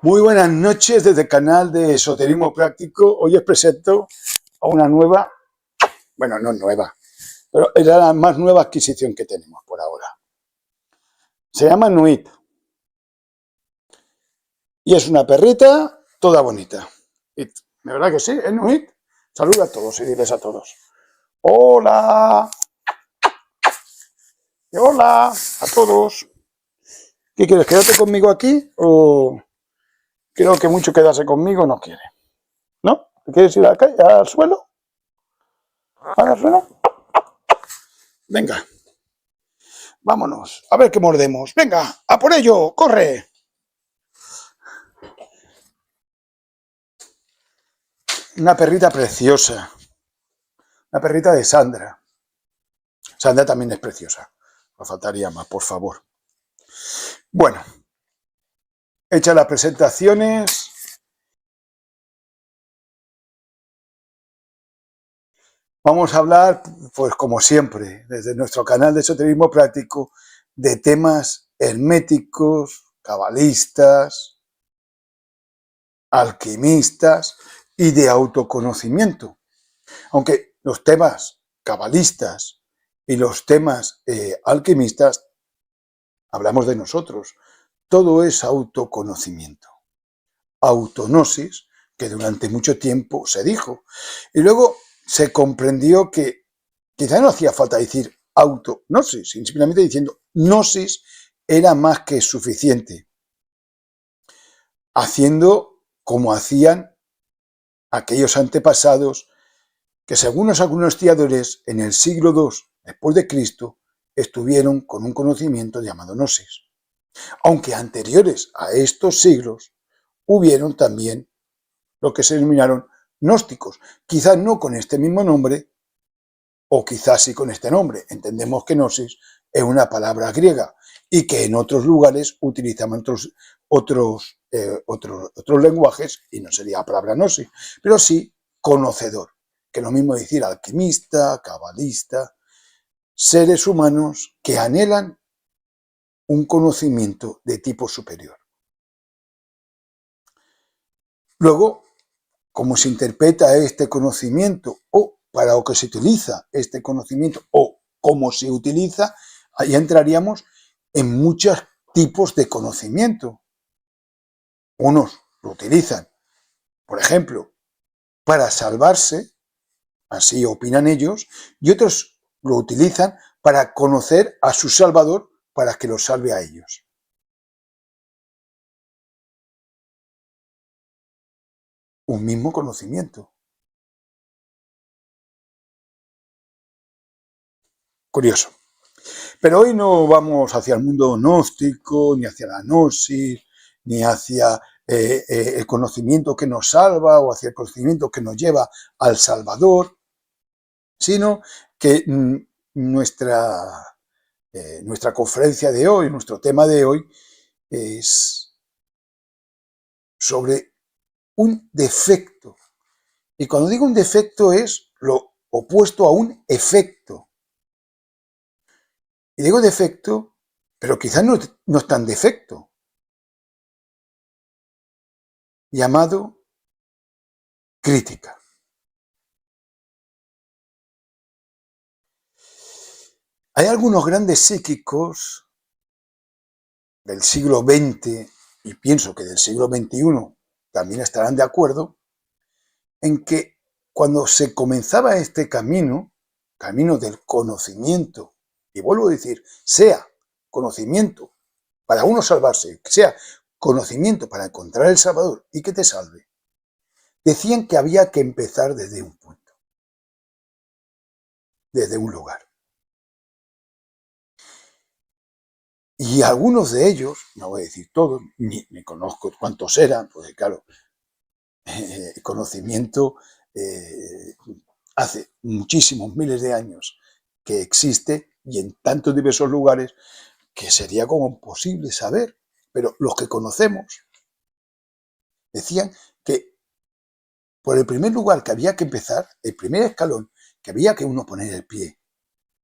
Muy buenas noches desde el canal de Esoterismo Práctico. Hoy os presento a una nueva, bueno, no nueva, pero es la más nueva adquisición que tenemos por ahora. Se llama Nuit y es una perrita toda bonita. Y, ¿de verdad que sí? ¿Es Nuit? Saluda a todos y diles a todos. ¡Hola! ¡Hola! A todos. ¿Qué quieres? ¿Quedarte conmigo aquí? ¿O creo que mucho quedarse conmigo no quiere? ¿No? ¿Te quieres ir a la calle, al suelo? ¿Al suelo? Venga. Vámonos, a ver qué mordemos. Venga, a por ello, corre. Una perrita preciosa. Una perrita de Sandra. Sandra también es preciosa. No faltaría más, por favor. Bueno, hechas las presentaciones. Vamos a hablar, pues como siempre, desde nuestro canal de Esoterismo Práctico, de temas herméticos, cabalistas, alquimistas y de autoconocimiento. Aunque los temas cabalistas y los temas alquimistas, hablamos de nosotros. Todo es autoconocimiento. Autognosis, que durante mucho tiempo se dijo. Y luego se comprendió que quizá no hacía falta decir autognosis, simplemente diciendo gnosis era más que suficiente. Haciendo como hacían aquellos antepasados que según algunos estudiadores en el siglo II después de Cristo estuvieron con un conocimiento llamado gnosis. Aunque anteriores a estos siglos hubieron también lo que se denominaron gnósticos, quizás no con este mismo nombre o quizás sí con este nombre. Entendemos que gnosis es una palabra griega y que en otros lugares utilizaban otros lenguajes y no sería la palabra gnosis, pero sí conocedor, que es lo mismo decir alquimista, cabalista, seres humanos que anhelan un conocimiento de tipo superior. Luego, cómo se interpreta este conocimiento o para lo que se utiliza este conocimiento o cómo se utiliza, ahí entraríamos en muchos tipos de conocimiento. Unos lo utilizan, por ejemplo, para salvarse, así opinan ellos, y otros lo utilizan para conocer a su Salvador para que los salve a ellos. Un mismo conocimiento. Curioso. Pero hoy no vamos hacia el mundo gnóstico, ni hacia la gnosis, ni hacia el conocimiento que nos salva o hacia el conocimiento que nos lleva al Salvador, sino que nuestra conferencia de hoy, nuestro tema de hoy, es sobre un defecto. Y cuando digo un defecto es lo opuesto a un efecto. Y digo defecto, pero quizás no es tan defecto. Llamado crítica. Hay algunos grandes psíquicos del siglo XX, y pienso que del siglo XXI también estarán de acuerdo, en que cuando se comenzaba este camino del conocimiento, y vuelvo a decir, sea conocimiento para uno salvarse, sea conocimiento para encontrar el Salvador y que te salve, decían que había que empezar desde un punto, desde un lugar. Y algunos de ellos, no voy a decir todos, ni conozco cuántos eran, porque claro, el conocimiento hace muchísimos miles de años que existe y en tantos diversos lugares que sería como imposible saber, pero los que conocemos decían que por el primer lugar que había que empezar, el primer escalón que había que uno poner el pie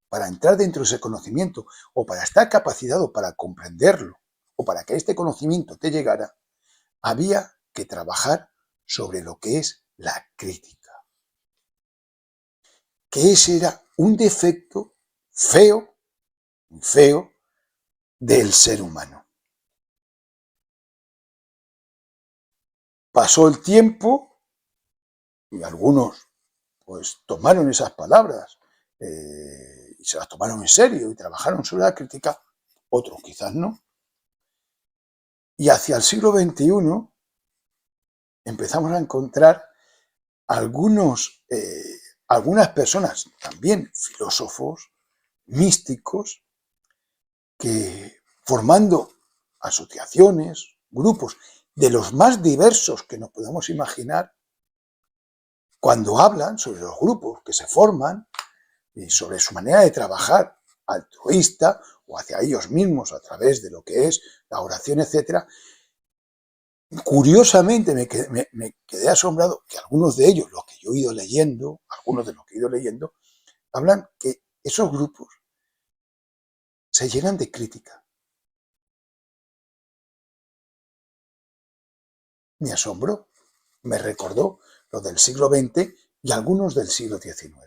para entrar dentro de ese conocimiento o para estar capacitado para comprenderlo o para que este conocimiento te llegara, había que trabajar sobre lo que es la crítica. Que ese era un defecto feo, muy feo, del ser humano. Pasó el tiempo y algunos pues tomaron esas palabras y se las tomaron en serio y trabajaron sobre la crítica, otros quizás no. Y hacia el siglo XXI empezamos a encontrar algunas personas, también filósofos, místicos, que formando asociaciones, grupos de los más diversos que nos podemos imaginar, cuando hablan sobre los grupos que se forman y sobre su manera de trabajar altruista o hacia ellos mismos a través de lo que es la oración, etcétera, curiosamente me quedé asombrado que algunos de ellos, algunos de los que he ido leyendo, hablan que esos grupos se llenan de crítica. Me asombró, me recordó lo del siglo XX y algunos del siglo XIX,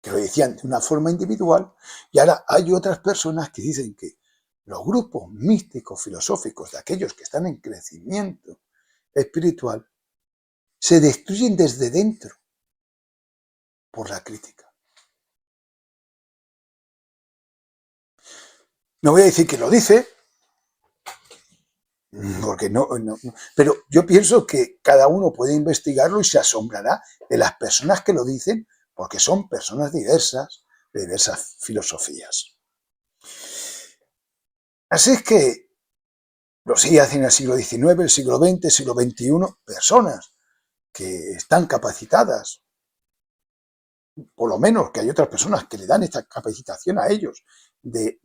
que lo decían de una forma individual, y ahora hay otras personas que dicen que los grupos místicos, filosóficos, de aquellos que están en crecimiento espiritual, se destruyen desde dentro por la crítica. No voy a decir que lo dice, porque no, pero yo pienso que cada uno puede investigarlo y se asombrará de las personas que lo dicen, porque son personas diversas, de diversas filosofías. Así es que lo sigue hacen en el siglo XIX, el siglo XX, el siglo XXI, personas que están capacitadas, por lo menos que hay otras personas que le dan esta capacitación a ellos de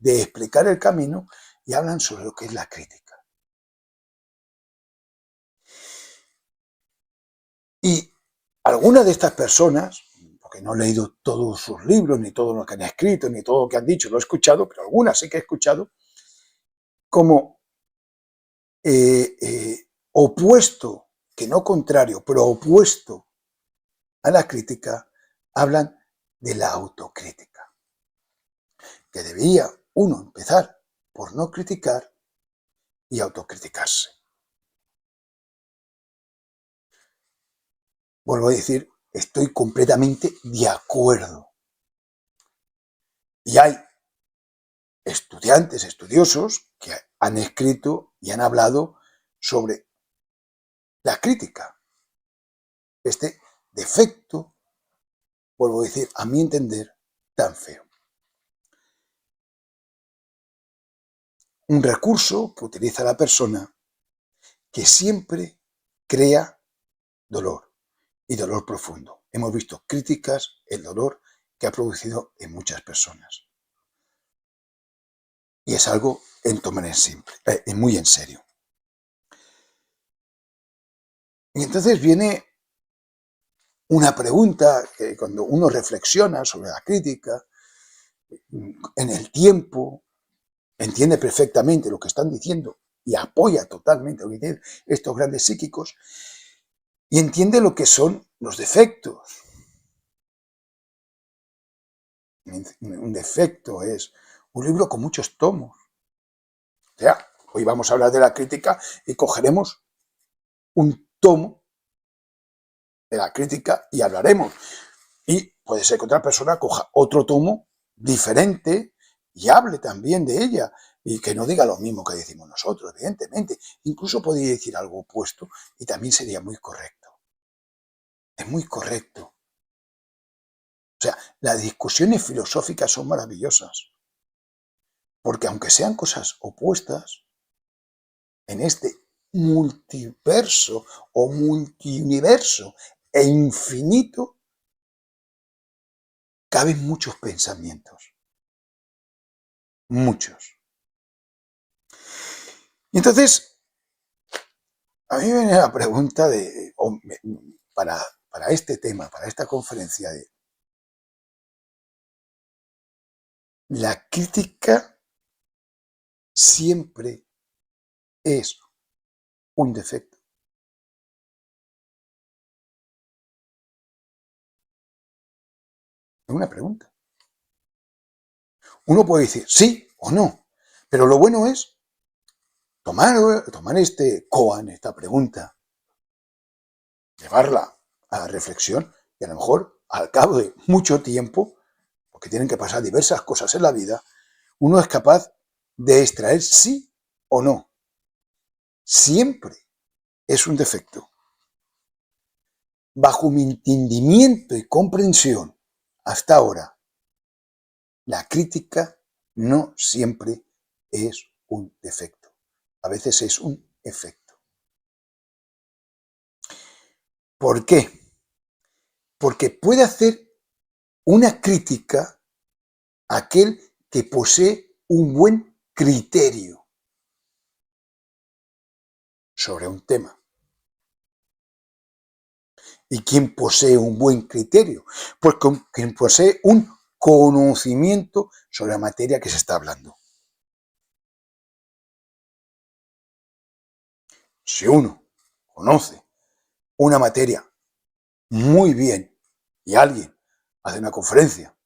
explicar el camino y hablan sobre lo que es la crítica. Y algunas de estas personas, porque no he leído todos sus libros, ni todo lo que han escrito, ni todo lo que han dicho, lo he escuchado, pero algunas sí que he escuchado, como opuesto, que no contrario, pero opuesto a la crítica, hablan de la autocrítica. Que debía uno empezar por no criticar y autocriticarse. Vuelvo a decir, estoy completamente de acuerdo. Y hay estudiantes, estudiosos, que han escrito y han hablado sobre la crítica. Este defecto, vuelvo a decir, a mi entender, tan feo. Un recurso que utiliza la persona que siempre crea dolor, y dolor profundo. Hemos visto críticas, el dolor que ha producido en muchas personas. Y es algo en tomar muy en serio. Y entonces viene una pregunta que cuando uno reflexiona sobre la crítica, en el tiempo, entiende perfectamente lo que están diciendo y apoya totalmente lo que dicen estos grandes psíquicos y entiende lo que son los defectos. Un defecto es un libro con muchos tomos. O sea, hoy vamos a hablar de la crítica y cogeremos un tomo de la crítica y hablaremos. Y puede ser que otra persona coja otro tomo diferente y hable también de ella y que no diga lo mismo que decimos nosotros, evidentemente. Incluso podría decir algo opuesto y también sería muy correcto. Es muy correcto. O sea, las discusiones filosóficas son maravillosas. Porque aunque sean cosas opuestas, en este multiverso o multiuniverso e infinito, caben muchos pensamientos. Muchos. Y entonces, a mí me viene la pregunta para este tema, para esta conferencia, de la crítica siempre es un defecto? Es una pregunta. Uno puede decir sí o no, pero lo bueno es tomar este koan, esta pregunta, llevarla a la reflexión y a lo mejor al cabo de mucho tiempo, porque tienen que pasar diversas cosas en la vida, uno es capaz de extraer sí o no. Siempre es un defecto. Bajo mi entendimiento y comprensión hasta ahora, la crítica no siempre es un defecto. A veces es un efecto. ¿Por qué? Porque puede hacer una crítica a aquel que posee un buen criterio sobre un tema. ¿Y quién posee un buen criterio? Pues quien posee un conocimiento sobre la materia que se está hablando. Si uno conoce una materia muy bien y alguien hace una conferencia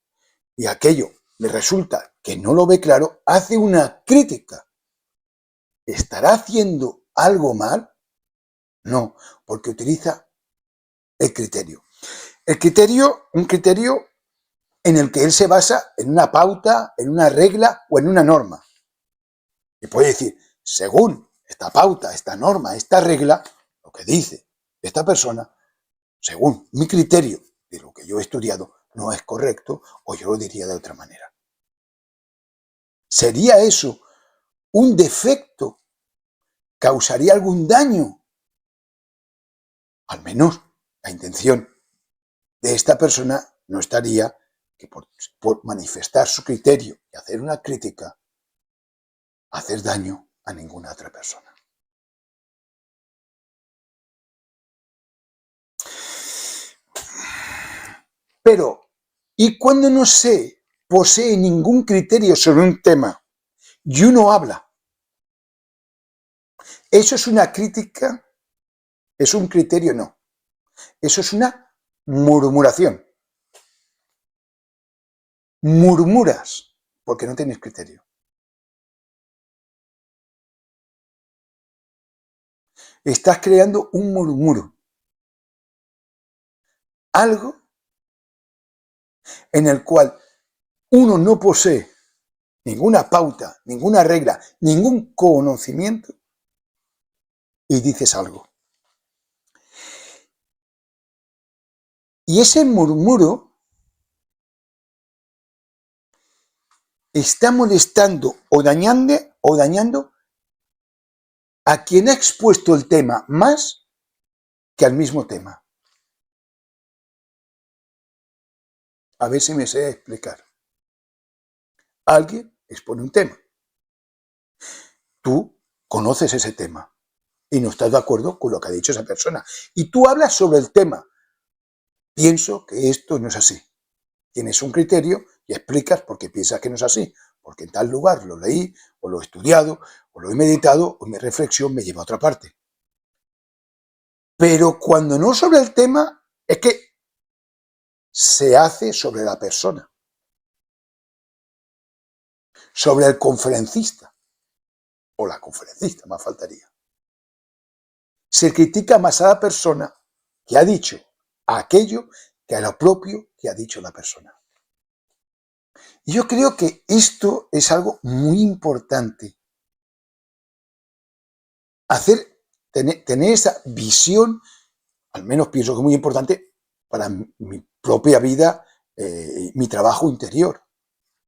y aquello le resulta que no lo ve claro, hace una crítica. ¿Estará haciendo algo mal? No, porque utiliza el criterio. Un criterio en el que él se basa en una pauta, en una regla o en una norma. Y puede decir, según esta pauta, esta norma, esta regla, lo que dice esta persona, según mi criterio de lo que yo he estudiado, no es correcto o yo lo diría de otra manera. ¿Sería eso un defecto? ¿Causaría algún daño? Al menos la intención de esta persona no estaría que por manifestar su criterio y hacer una crítica, hacer daño a ninguna otra persona. Pero, ¿y cuando no se posee ningún criterio sobre un tema y uno habla? ¿Eso es una crítica? ¿Es un criterio? No. Eso es una murmuración. Murmuras porque no tienes criterio. Estás creando un murmuro. Algo en el cual uno no posee ninguna pauta, ninguna regla, ningún conocimiento y dices algo. Y ese murmuro está molestando o dañando a quien ha expuesto el tema más que al mismo tema. A ver si me sé explicar. Alguien expone un tema. Tú conoces ese tema y no estás de acuerdo con lo que ha dicho esa persona. Y tú hablas sobre el tema. Pienso que esto no es así. Tienes un criterio y explicas por qué piensas que no es así. Porque en tal lugar lo leí, o lo he estudiado, o lo he meditado, o mi reflexión me lleva a otra parte. Pero cuando no sobre el tema, es que se hace sobre la persona, sobre el conferencista, o la conferencista, más faltaría. Se critica más a la persona que ha dicho aquello que a lo propio que ha dicho la persona. Y yo creo que esto es algo muy importante. Tener esa visión, al menos pienso que es muy importante para mi propia vida, mi trabajo interior.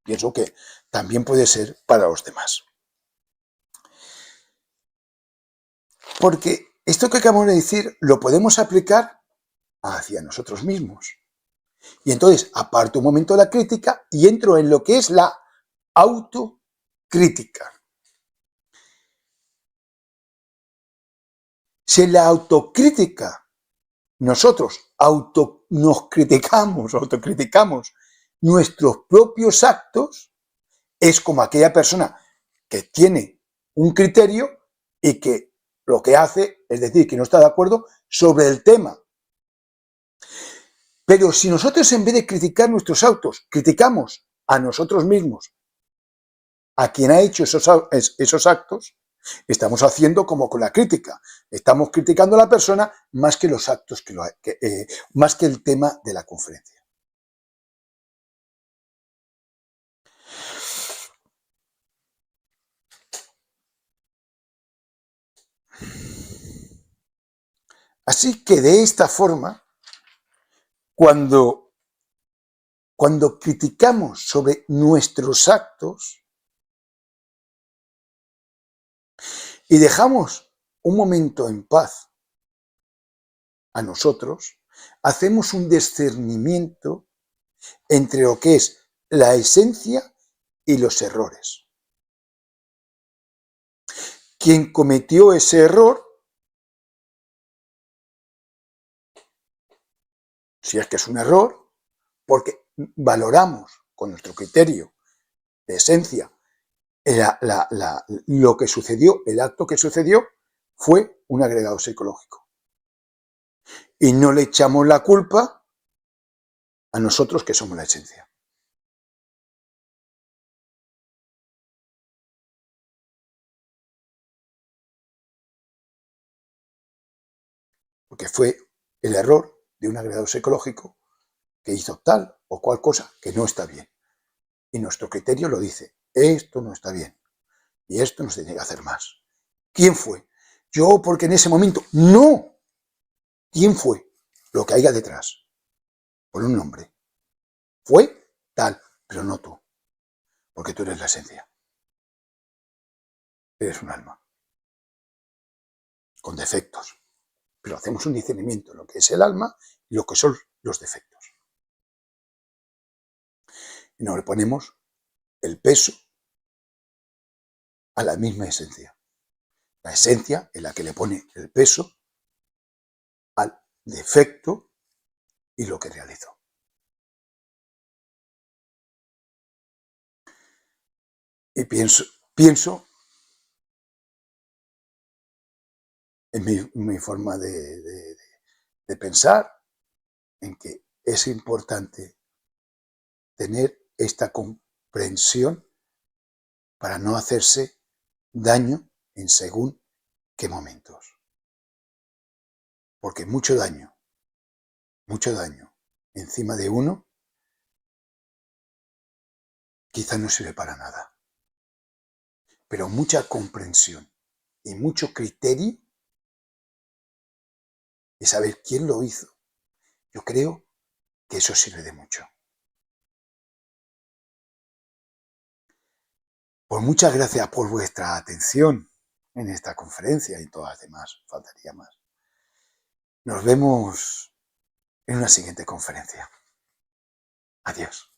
Pienso que también puede ser para los demás. Porque esto que acabamos de decir lo podemos aplicar hacia nosotros mismos. Y entonces aparto un momento de la crítica y entro en lo que es la autocrítica. Si en la autocrítica nosotros autocriticamos nuestros propios actos, es como aquella persona que tiene un criterio y que lo que hace es decir que no está de acuerdo sobre el tema. Pero si nosotros, en vez de criticar nuestros actos, criticamos a nosotros mismos, a quien ha hecho esos actos, estamos haciendo como con la crítica. Estamos criticando a la persona más que los actos, más que el tema de la conferencia. Así que de esta forma, cuando criticamos sobre nuestros actos y dejamos un momento en paz a nosotros, hacemos un discernimiento entre lo que es la esencia y los errores. Quien cometió ese error, si es que es un error, porque valoramos con nuestro criterio de esencia lo que sucedió, el acto que sucedió, fue un agregado psicológico. Y no le echamos la culpa a nosotros, que somos la esencia. Porque fue el error de un agregado psicológico que hizo tal o cual cosa que no está bien. Y nuestro criterio lo dice, esto no está bien. Y esto no se tiene que hacer más. ¿Quién fue? Yo, porque en ese momento. ¡No! ¿Quién fue? Lo que haya detrás. Por un nombre. Fue tal, pero no tú. Porque tú eres la esencia. Eres un alma. Con defectos. Pero hacemos un discernimiento en lo que es el alma y lo que son los defectos. Y nos le ponemos el peso a la misma esencia. La esencia es la que le pone el peso al defecto y lo que realizó. Y pienso en mi forma de pensar, en que es importante tener esta comprensión para no hacerse daño en según qué momentos. Porque mucho daño encima de uno, quizá no sirve para nada. Pero mucha comprensión y mucho criterio de saber quién lo hizo, yo creo que eso sirve de mucho. Pues muchas gracias por vuestra atención en esta conferencia y todas las demás, faltaría más. Nos vemos en una siguiente conferencia. Adiós.